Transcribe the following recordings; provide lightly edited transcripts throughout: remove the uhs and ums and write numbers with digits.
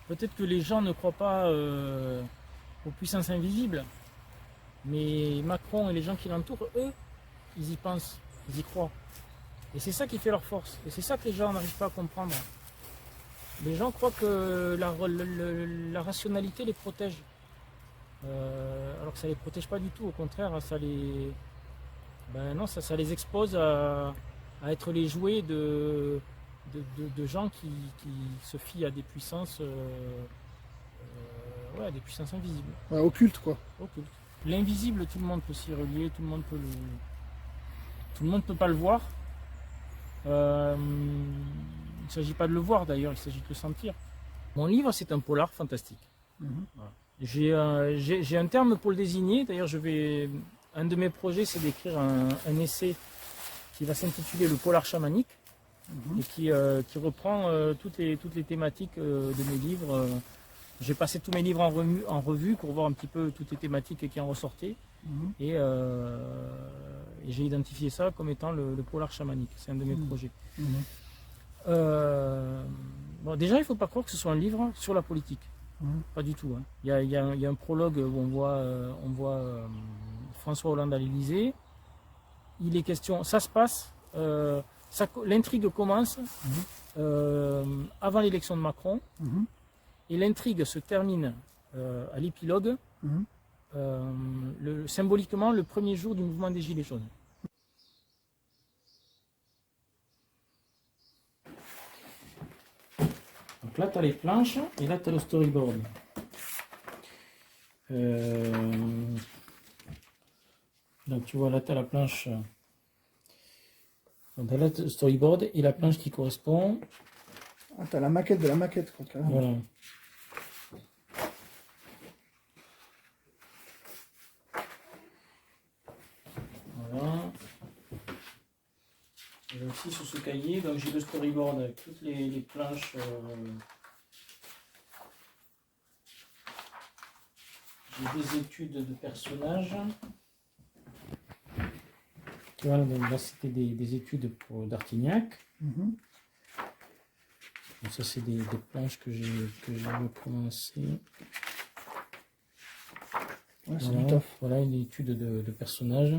peut-être que les gens ne croient pas aux puissances invisibles, mais Macron et les gens qui l'entourent, eux, ils y pensent, ils y croient. Et c'est ça qui fait leur force. Et c'est ça que les gens n'arrivent pas à comprendre. Les gens croient que la rationalité les protège. Alors que ça les protège pas du tout. Au contraire, non, ça les expose à être les jouets de gens qui se fient à des puissances, ouais, des puissances invisibles, Ouais, occulte quoi. occultes. L'invisible, tout le monde peut s'y relier, tout le monde peut pas le voir. Il ne s'agit pas de le voir d'ailleurs, il s'agit de le sentir. Mon livre, c'est un polar fantastique. Voilà. J'ai un terme pour le désigner. D'ailleurs, un de mes projets, c'est d'écrire un essai qui va s'intituler Le polar chamanique et qui reprend toutes les thématiques de mes livres. J'ai passé tous mes livres en revue pour voir un petit peu toutes les thématiques qui en ressortaient. Et j'ai identifié ça comme étant le polar chamanique. C'est un de mes projets. Bon, déjà, il ne faut pas croire que ce soit un livre sur la politique. Pas du tout. Hein. Il y a un prologue où on voit François Hollande à l'Élysée. Il est question, ça se passe, l'intrigue commence avant l'élection de Macron et l'intrigue se termine à l'épilogue, symboliquement le premier jour du mouvement des Gilets jaunes. Donc là, tu as les planches et là, tu as le storyboard. Donc tu vois, là, tu as la planche. Donc là, tu as le storyboard et la planche qui correspond. Ah, t'as la maquette de la maquette quoi, carrément. Voilà. Voilà. Et aussi sur ce cahier, donc j'ai le storyboard avec toutes les planches. J'ai des études de personnages. Tu vois, donc là c'était des études pour d'Artignac. Donc ça c'est des planches que j'ai recommencées. Ouais, c'est Voilà, du taf. voilà une étude de personnages,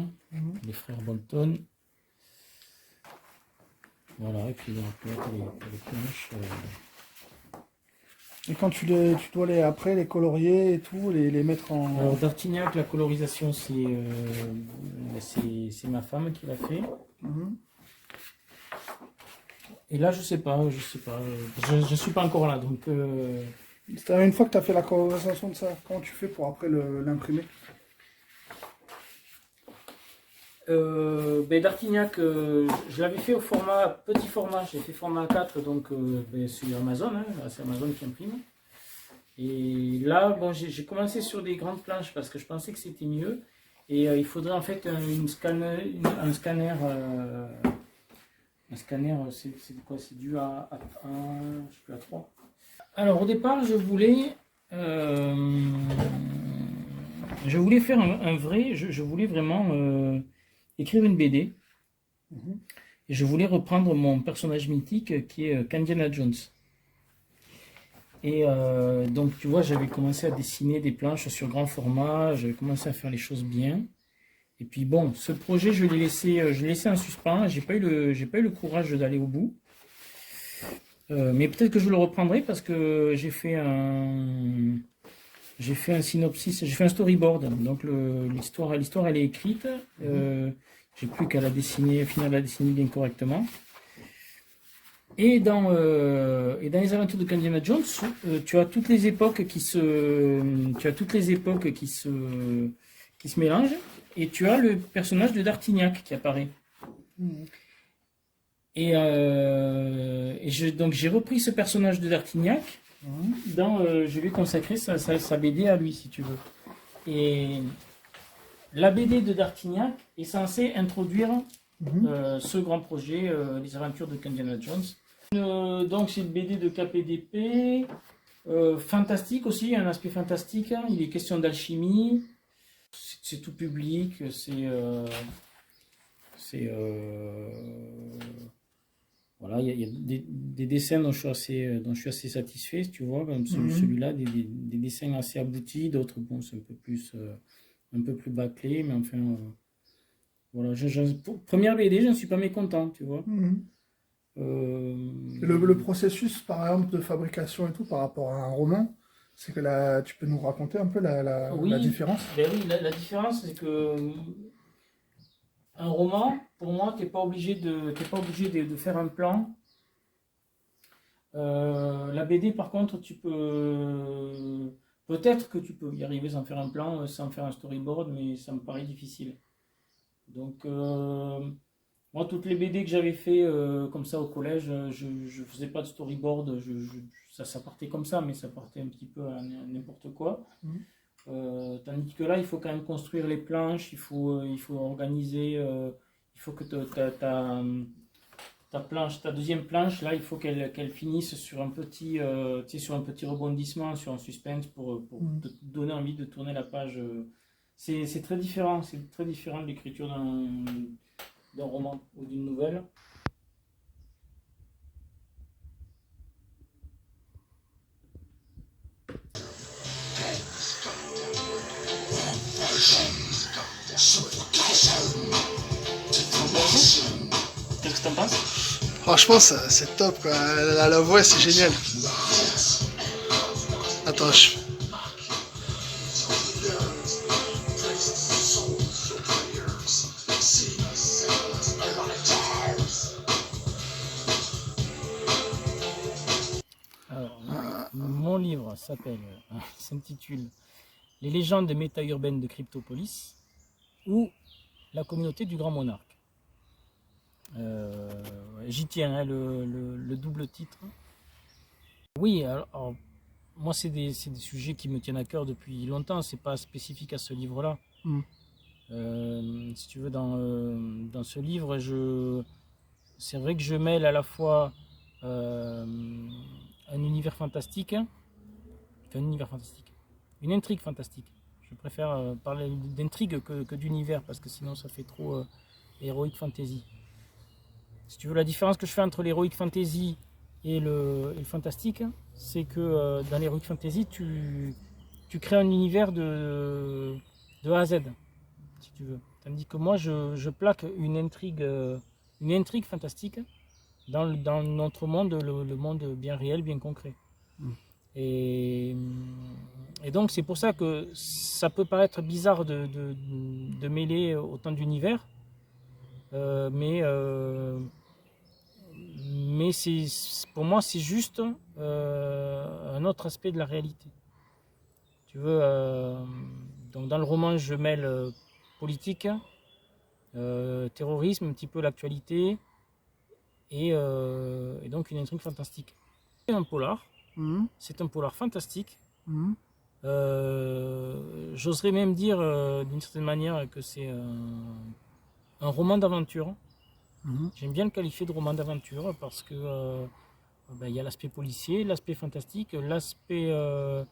les frères Bolton. Voilà, et puis donc, là, t'as les planches. Et quand tu dois après les colorier et tout, les mettre en. Alors d'Artignac, la colorisation, c'est ma femme qui l'a fait. Et là, je sais pas, je suis pas encore là, donc. Une fois que tu as fait la colorisation de ça, comment tu fais pour après l'imprimer? D'Artignac, je l'avais fait au petit format, j'ai fait format 4, donc sur Amazon, hein, c'est Amazon qui imprime. Et là, bon, j'ai commencé sur des grandes planches parce que je pensais que c'était mieux. Et il faudrait en fait un scanner. Un scanner, c'est quoi? C'est dû à 1, je sais plus, à 3. Alors au départ, je voulais faire un vrai. Je voulais vraiment écrire une BD. Et je voulais reprendre mon personnage mythique qui est Indiana Jones. Et donc tu vois, j'avais commencé à dessiner des planches sur grand format, j'avais commencé à faire les choses bien. Et puis bon, ce projet, je l'ai laissé en suspens, j'ai pas eu le courage d'aller au bout. Mais peut-être que je le reprendrai parce que j'ai fait un synopsis, j'ai fait un storyboard. Donc l'histoire elle est écrite. J'ai plus qu'à finir de la dessiner bien correctement. Et dans les aventures de Indiana Jones, tu as toutes les époques qui se mélangent, et tu as le personnage de d'Artignac qui apparaît. Donc j'ai repris ce personnage de d'Artignac, je lui ai consacré sa BD à lui, si tu veux. Et la BD de d'Artignac est censée introduire ce grand projet, les aventures de Indiana Jones. Donc c'est une BD de KPDP, fantastique aussi, un aspect fantastique. Hein. Il est question d'alchimie, c'est tout public, Voilà, il y a des dessins dont je suis assez satisfait, tu vois, comme celui-là, des dessins assez aboutis, d'autres, bon, c'est un peu plus bâclé, mais enfin, voilà. Pour première BD, je ne suis pas mécontent, tu vois. Mhm. Et le processus, par exemple, de fabrication et tout, par rapport à un roman, c'est que là, tu peux nous raconter un peu la Oui, différence? ben oui, la différence, c'est que un roman, pour moi, t'es pas obligé de faire un plan. La BD, par contre, peut-être que tu peux y arriver sans faire un plan, sans faire un storyboard, mais ça me paraît difficile. Donc, moi, toutes les BD que j'avais fait comme ça au collège, je faisais pas de storyboard, ça partait comme ça, mais ça partait un petit peu à n'importe quoi. Mhm. Tandis que là, il faut quand même construire les planches, il faut organiser, il faut que ta planche, ta deuxième planche, là, il faut qu'elle finisse sur un petit, tu sais, sur un petit rebondissement, sur un suspense pour Mhm. te donner envie de tourner la page. C'est très différent de l'écriture d'un roman ou d'une nouvelle. Qu'est-ce que t'en penses? Franchement, c'est top, quoi. La voix, c'est génial. Attends, Alors, mon livre s'intitule Les légendes méta-urbaines de Cryptopolis ou La communauté du grand monarque. J'y tiens, hein, le double titre. Oui, alors, moi, c'est des sujets qui me tiennent à cœur depuis longtemps, c'est pas spécifique à ce livre-là. Mhm. Si tu veux, dans ce livre, c'est vrai que je mêle à la fois euh, un univers fantastique, enfin, un univers fantastique, une intrigue fantastique. Je préfère parler d'intrigue que d'univers parce que sinon ça fait trop heroic fantasy. Si tu veux, la différence que je fais entre l'heroic fantasy et le fantastique, c'est que dans l'heroic fantasy, tu crées un univers de A à Z, si tu veux. Tandis que moi, je plaque une intrigue fantastique dans notre monde, le monde bien réel, bien concret. Et, et donc c'est pour ça que ça peut paraître bizarre de mêler autant d'univers, euh, mais, euh, mais pour moi c'est juste un autre aspect de la réalité. Tu veux, donc dans le roman je mêle politique, terrorisme, un petit peu l'actualité et donc une intrigue fantastique. C'est un polar. Mhm. C'est un polar fantastique. Mhm. J'oserais même dire d'une certaine manière que c'est un roman d'aventure. Mhm. J'aime bien le qualifier de roman d'aventure parce que ben, y a l'aspect policier, l'aspect fantastique, l'aspect euh,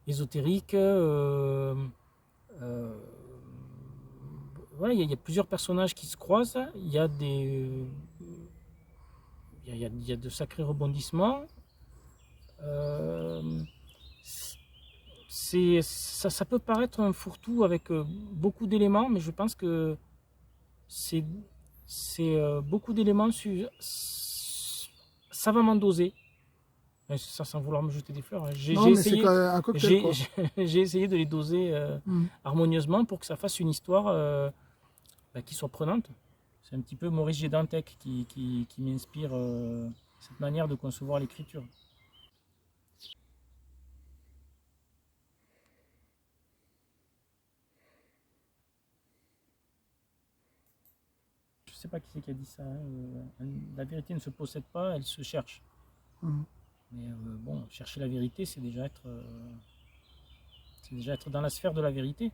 ésotérique. Euh, voilà, il y a plusieurs personnages qui se croisent. Il y a de sacrés rebondissements. Euh, ça peut paraître un fourre-tout avec beaucoup d'éléments, mais je pense que c'est beaucoup d'éléments savamment dosés. Ça sans vouloir me jeter des fleurs, hein. Non, mais c'est quand même un cocktail, J'ai quoi. j'ai essayé de les doser Mhm. harmonieusement pour que ça fasse une histoire bah, qui soit prenante. C'est un petit peu Maurice G. Dantec qui m'inspire cette manière de concevoir l'écriture. Je sais pas qui c'est qui a dit ça, hein, la vérité ne se possède pas, elle se cherche. Mhm. Mais bon, chercher la vérité, c'est déjà être dans la sphère de la vérité.